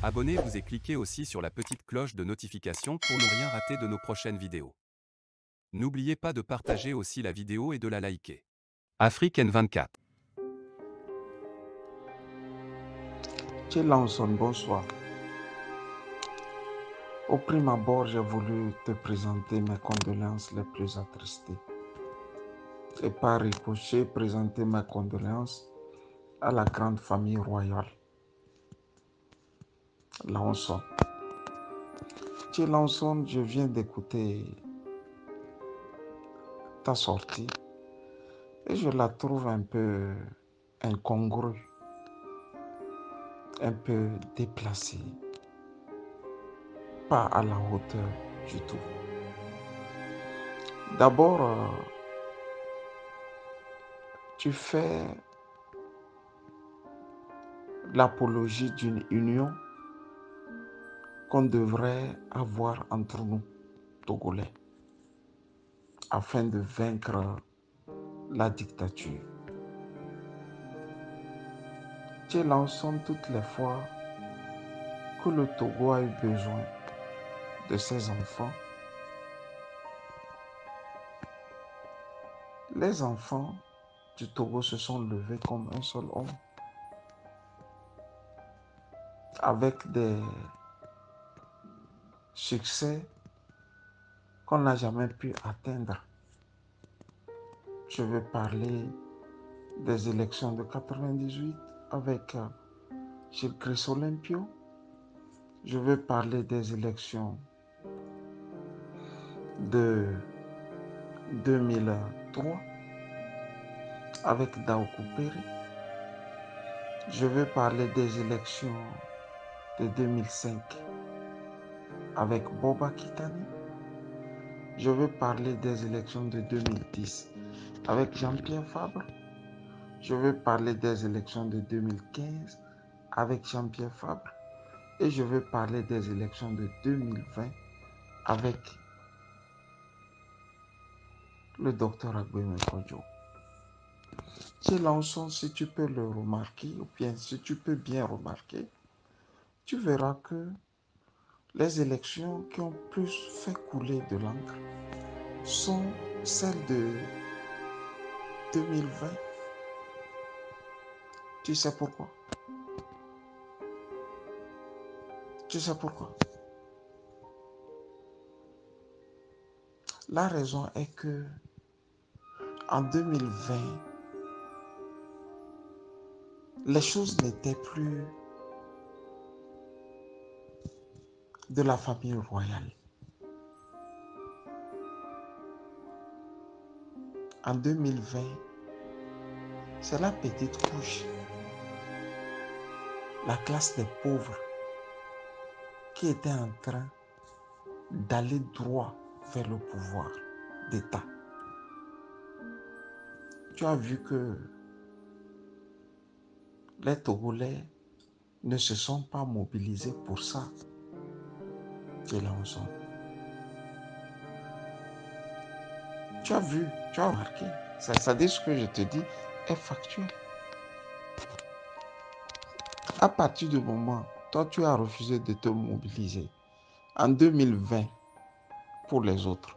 Abonnez-vous et cliquez aussi sur la petite cloche de notification pour ne rien rater de nos prochaines vidéos. N'oubliez pas de partager aussi la vidéo et de la liker. Afrique N24. Lanson, bonsoir. Au prime abord, j'ai voulu te présenter mes condoléances les plus attristées. Et par ricochet, présenter mes condoléances à la grande famille royale. Lanson. Lanson, je viens d'écouter ta sortie et je la trouve un peu incongrue, un peu déplacée, pas à la hauteur du tout. D'abord, tu fais l'apologie d'une union qu'on devrait avoir entre nous, Togolais, afin de vaincre la dictature. Tu l'ensemble toutes les fois que le Togo a eu besoin de ses enfants. Les enfants du Togo se sont levés comme un seul homme, avec des succès qu'on n'a jamais pu atteindre. Je veux parler des élections de 98 avec Gilles Christ-Olympio. Je veux parler des élections de 2003 avec Daoukou Péré. Je veux parler des élections de 2005 avec Boba Kitani. Je veux parler des élections de 2010 avec Jean-Pierre Fabre. Je veux parler des élections de 2015 avec Jean-Pierre Fabre. Et je veux parler des élections de 2020 avec le docteur Agbemi Kodjo. Lanson, si tu peux le remarquer, ou bien si tu peux bien remarquer, tu verras que les élections qui ont plus fait couler de l'encre sont celles de 2020. Tu sais pourquoi? Tu sais pourquoi? La raison est que en 2020, les choses n'étaient plus de la famille royale. En 2020, c'est la petite couche, la classe des pauvres, qui était en train d'aller droit vers le pouvoir d'État. Tu as vu que les Togolais ne se sont pas mobilisés pour ça. Tu as vu, tu as remarqué. Ça dit ce que je te dis est factuel. À partir du moment, toi tu as refusé de te mobiliser en 2020 pour les autres.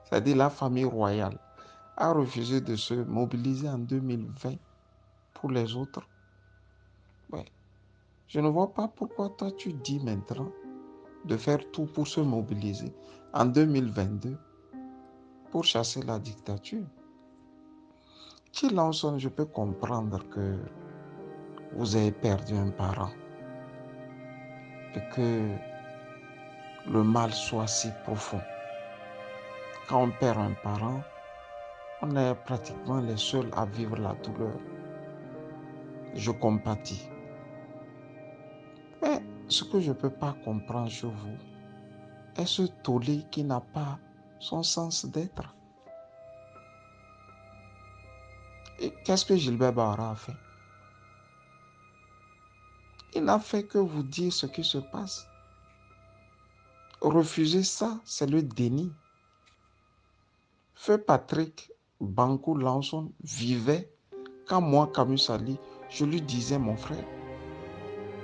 C'est-à-dire la famille royale a refusé de se mobiliser en 2020 pour les autres. Ouais. Je ne vois pas pourquoi toi tu dis maintenant de faire tout pour se mobiliser en 2022 pour chasser la dictature. Lanson, je peux comprendre que vous avez perdu un parent et que le mal soit si profond. Quand on perd un parent, on est pratiquement les seuls à vivre la douleur. Je compatis. Mais ce que je ne peux pas comprendre chez vous est ce tollé qui n'a pas son sens d'être. Et qu'est-ce que Gilbert Bahara a fait? Il n'a fait que vous dire ce qui se passe. Refuser ça, c'est le déni. Feu Patrick Bankou Lanson vivait quand moi, Camus Ali, je lui disais mon frère.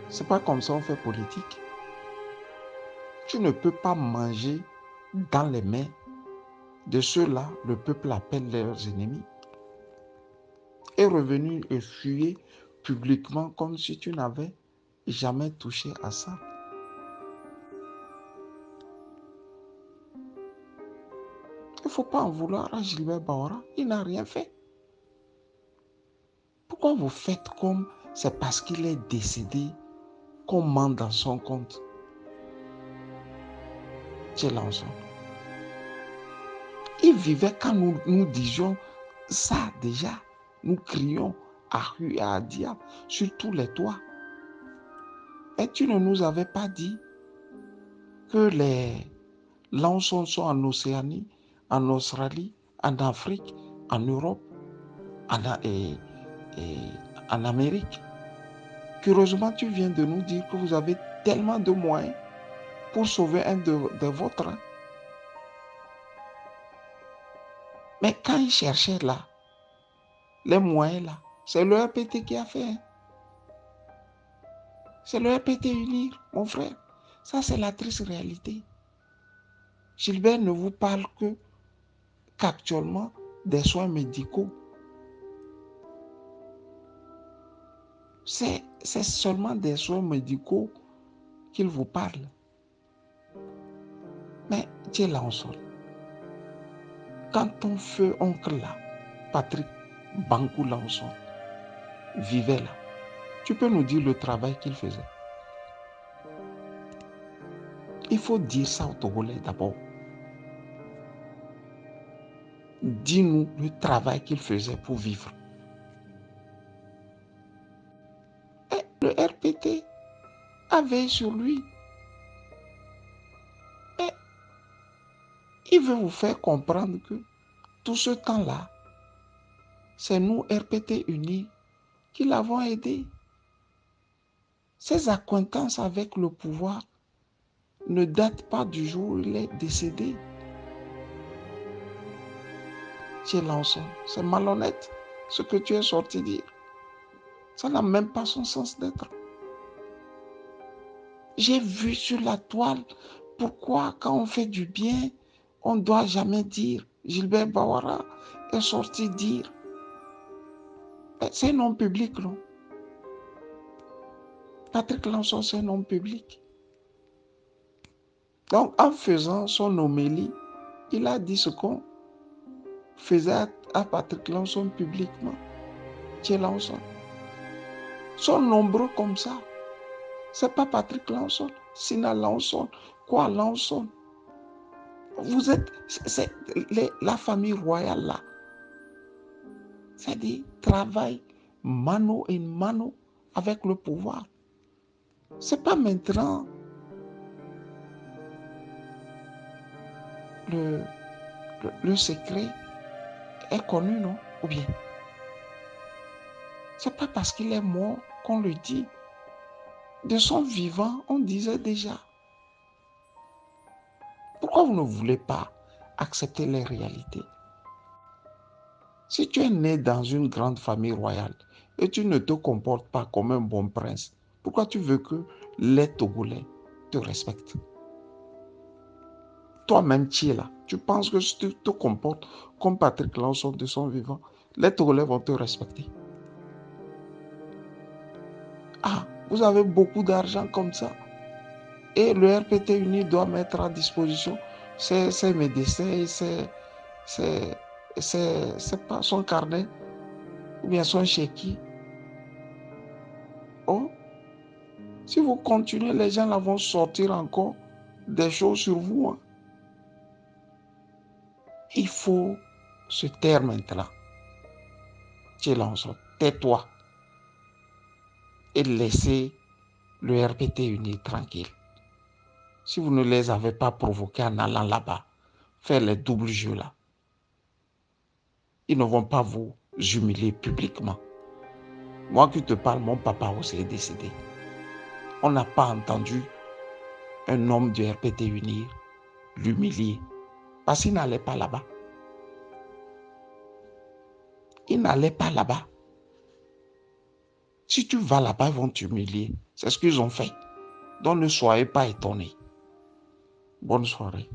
C'est pas comme ça on fait politique. Tu ne peux pas manger dans les mains de ceux-là, le peuple appelle leurs ennemis, et revenir et fuir publiquement comme si tu n'avais jamais touché à ça. Il ne faut pas en vouloir à Gilbert Bawara, il n'a rien fait. Pourquoi vous faites comme c'est parce qu'il est décédé qu'on ment dans son compte? C'est l'ensemble. Il vivait quand nous disions ça déjà. Nous crions à rue et à diable sur tous les toits. Et tu ne nous avais pas dit que les lançons sont en Océanie, en Australie, en Afrique, en Europe, en Amérique. Curieusement, tu viens de nous dire que vous avez tellement de moyens pour sauver un de vôtres. Mais quand ils cherchaient là, les moyens là, c'est le RPT qui a fait. C'est le RPT unir, mon frère. Ça, c'est la triste réalité. Gilbert ne vous parle qu'actuellement des soins médicaux. C'est seulement des soins médicaux qu'il vous parle. Mais Dieu là en sol. Quand ton feu oncle là, Patrick Bankou Lanson, vivait là, tu peux nous dire le travail qu'il faisait? Il faut dire ça aux Togolais d'abord. Dis-nous le travail qu'il faisait pour vivre. Et le RPT a veillé sur lui. Et il veut vous faire comprendre que tout ce temps-là, c'est nous, RPT Unis, qui l'avons aidé. Ses acquaintances avec le pouvoir ne datent pas du jour où il est décédé. Chez Lanson, c'est malhonnête ce que tu es sorti dire. Ça n'a même pas son sens d'être. J'ai vu sur la toile pourquoi quand on fait du bien, on ne doit jamais dire. Gilbert Bawara est sorti dire. C'est un homme public, non? Patrick Lanson, c'est un homme public. Donc, en faisant son homélie, il a dit ce qu'on faisait à Patrick Lanson publiquement. Chez Lanson. Sont nombreux comme ça. C'est pas Patrick Lanson, Sina Lanson, quoi Lanson. Vous êtes, c'est la famille royale là. C'est-à-dire, travaille mano à mano avec le pouvoir. C'est pas maintenant le secret est connu, non? Ou bien, c'est pas parce qu'il est mort qu'on le dit. De son vivant, on disait déjà. Pourquoi vous ne voulez pas accepter les réalités? Si tu es né dans une grande famille royale et tu ne te comportes pas comme un bon prince, pourquoi tu veux que les Togolais te respectent? Toi-même, tu es là. Tu penses que si tu te comportes comme Patrick Lanson de son vivant, les Togolais vont te respecter. Ah, vous avez beaucoup d'argent comme ça. Et le RPT uni doit mettre à disposition ses médecins et c'est pas son carnet ou bien son chéquier. Oh, si vous continuez, les gens là vont sortir encore des choses sur vous. Hein. Il faut se taire maintenant. Tais-toi et laissez le RPT uni tranquille. Si vous ne les avez pas provoqués en allant là-bas, faire les doubles jeux là, ils ne vont pas vous humilier publiquement. Moi qui te parle, mon papa aussi est décédé. On n'a pas entendu un homme du RPT unir l'humilier parce qu'il n'allait pas là-bas. Il n'allait pas là-bas. Si tu vas là-bas, ils vont t'humilier. C'est ce qu'ils ont fait. Donc ne soyez pas étonnés. Bonne soirée.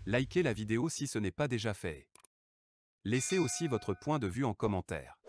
Likez la vidéo si ce n'est pas déjà fait. Laissez aussi votre point de vue en commentaire.